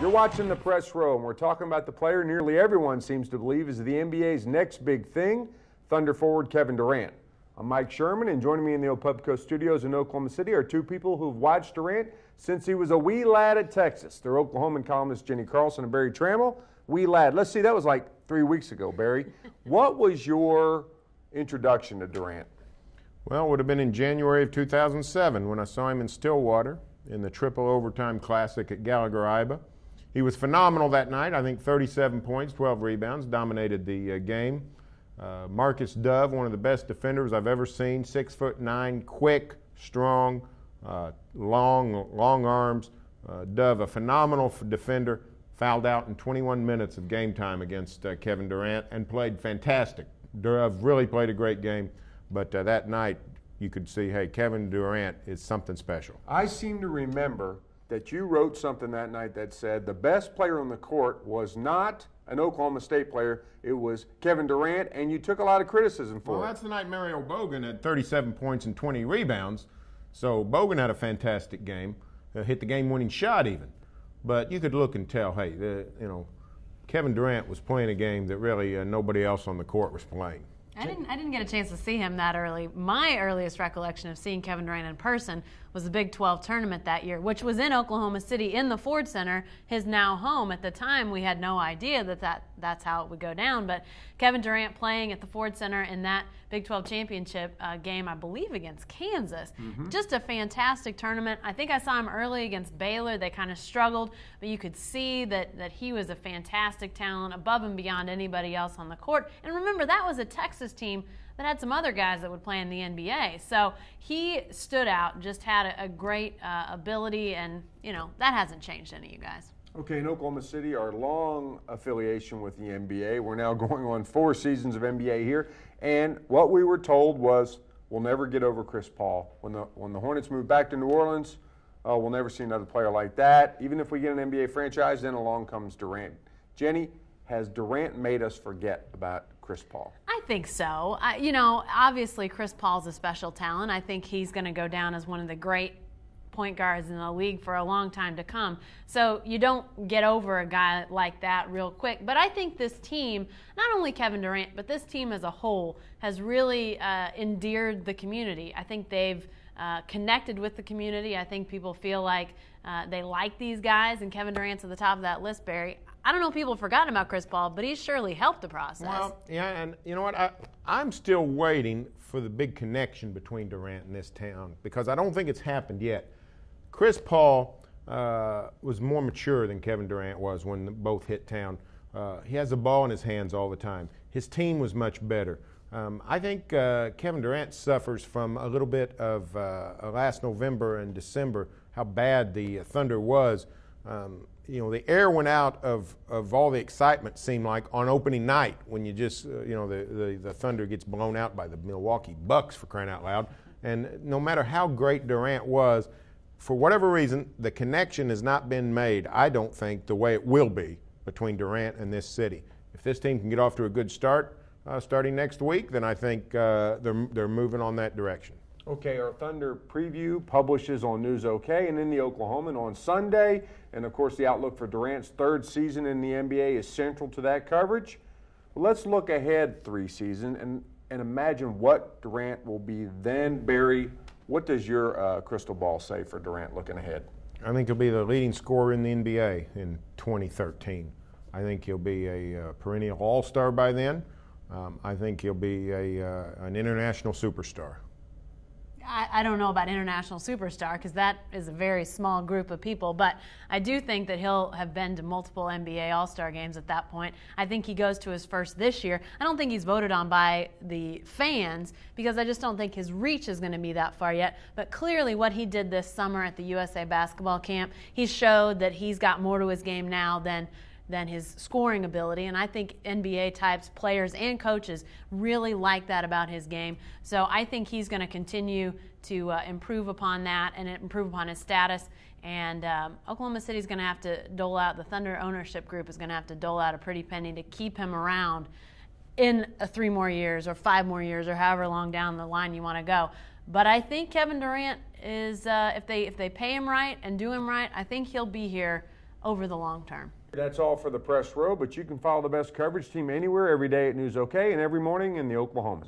You're watching the Press Row, and we're talking about the player nearly everyone seems to believe is the NBA's next big thing, Thunder forward Kevin Durant. I'm Mike Sherman, and joining me in the old Pubco studios in Oklahoma City are two people who've watched Durant since he was a wee lad at Texas. They're Oklahoman columnists Jenny Carlson and Barry Trammell. Wee lad. Let's see, that was like 3 weeks ago, Barry. What was your introduction to Durant? Well, it would have been in January of 2007 when I saw him in Stillwater in the triple overtime classic at Gallagher-Iba. He was phenomenal that night. I think 37 points, 12 rebounds, dominated the game. Marcus Dove, one of the best defenders I've ever seen, 6'9", quick, strong, long arms. Dove, a phenomenal defender, fouled out in 21 minutes of game time against Kevin Durant and played fantastic. Dove really played a great game, but that night you could see, hey, Kevin Durant is something special. I seem to remember that you wrote something that night that said the best player on the court was not an Oklahoma State player, it was Kevin Durant, and you took a lot of criticism for it. Well, that's the night Mario Bogan had 37 points and 20 rebounds, so Bogan had a fantastic game, hit the game-winning shot even. But you could look and tell, hey, Kevin Durant was playing a game that really nobody else on the court was playing. I didn't get a chance to see him that early. My earliest recollection of seeing Kevin Durant in person was the Big 12 tournament that year, which was in Oklahoma City in the Ford Center, his now home. At the time, we had no idea that's how it would go down. But Kevin Durant playing at the Ford Center in that Big 12 championship game, I believe against Kansas. Just a fantastic tournament. I think I saw him early against Baylor. They kind of struggled, but you could see that he was a fantastic talent, above and beyond anybody else on the court. And remember, that was a Texas team that had some other guys that would play in the NBA. So he stood out, just had a great ability, and, that hasn't changed any of you guys. Okay, in Oklahoma City, our long affiliation with the NBA, we're now going on 4 seasons of NBA here, and what we were told was we'll never get over Chris Paul. When the Hornets move back to New Orleans, we'll never see another player like that. Even if we get an NBA franchise, then along comes Durant. Jenny, has Durant made us forget about Chris Paul? I think so. Obviously Chris Paul's a special talent. I think he's going to go down as one of the great point guards in the league for a long time to come. So you don't get over a guy like that real quick. But I think this team, not only Kevin Durant, but this team as a whole, has really endeared the community. I think they've connected with the community. I think people feel like they like these guys, and Kevin Durant's at the top of that list, Barry. I don't know if people have forgotten about Chris Paul, but he's surely helped the process. Well, yeah, and you know what? I'm still waiting for the big connection between Durant and this town because I don't think it's happened yet. Chris Paul was more mature than Kevin Durant was when both hit town. He has the ball in his hands all the time. His team was much better. I think Kevin Durant suffers from a little bit of last November and December, how bad the Thunder was. The air went out of all the excitement, seemed like, on opening night when you just, the Thunder gets blown out by the Milwaukee Bucks, for crying out loud. And no matter how great Durant was, for whatever reason, the connection has not been made, I don't think, the way it will be between Durant and this city. If this team can get off to a good start starting next week, then I think they're moving on that direction. Okay, our Thunder preview publishes on News OK and in the Oklahoman on Sunday. And, of course, the outlook for Durant's 3rd season in the NBA is central to that coverage. Well, let's look ahead 3 seasons and imagine what Durant will be then. Barry, what does your crystal ball say for Durant looking ahead? I think he'll be the leading scorer in the NBA in 2013. I think he'll be a perennial all-star by then. I think he'll be an international superstar. I don't know about international superstar because that is a very small group of people, but I do think that he'll have been to multiple NBA All-Star games at that point. I think he goes to his first this year. I don't think he's voted on by the fans because I just don't think his reach is going to be that far yet, but clearly what he did this summer at the USA basketball camp, he showed that he's got more to his game now than his scoring ability, and I think NBA types, players and coaches really like that about his game. So I think he's going to continue to improve upon that and improve upon his status. And Oklahoma City's going to have to dole out, the Thunder ownership group is going to have to dole out a pretty penny to keep him around in 3 more years or 5 more years or however long down the line you want to go. But I think Kevin Durant is, if they pay him right and do him right, I think he'll be here over the long term. That's all for the Press Row, but you can follow the best coverage team anywhere, every day at News OK, and every morning in the Oklahomans.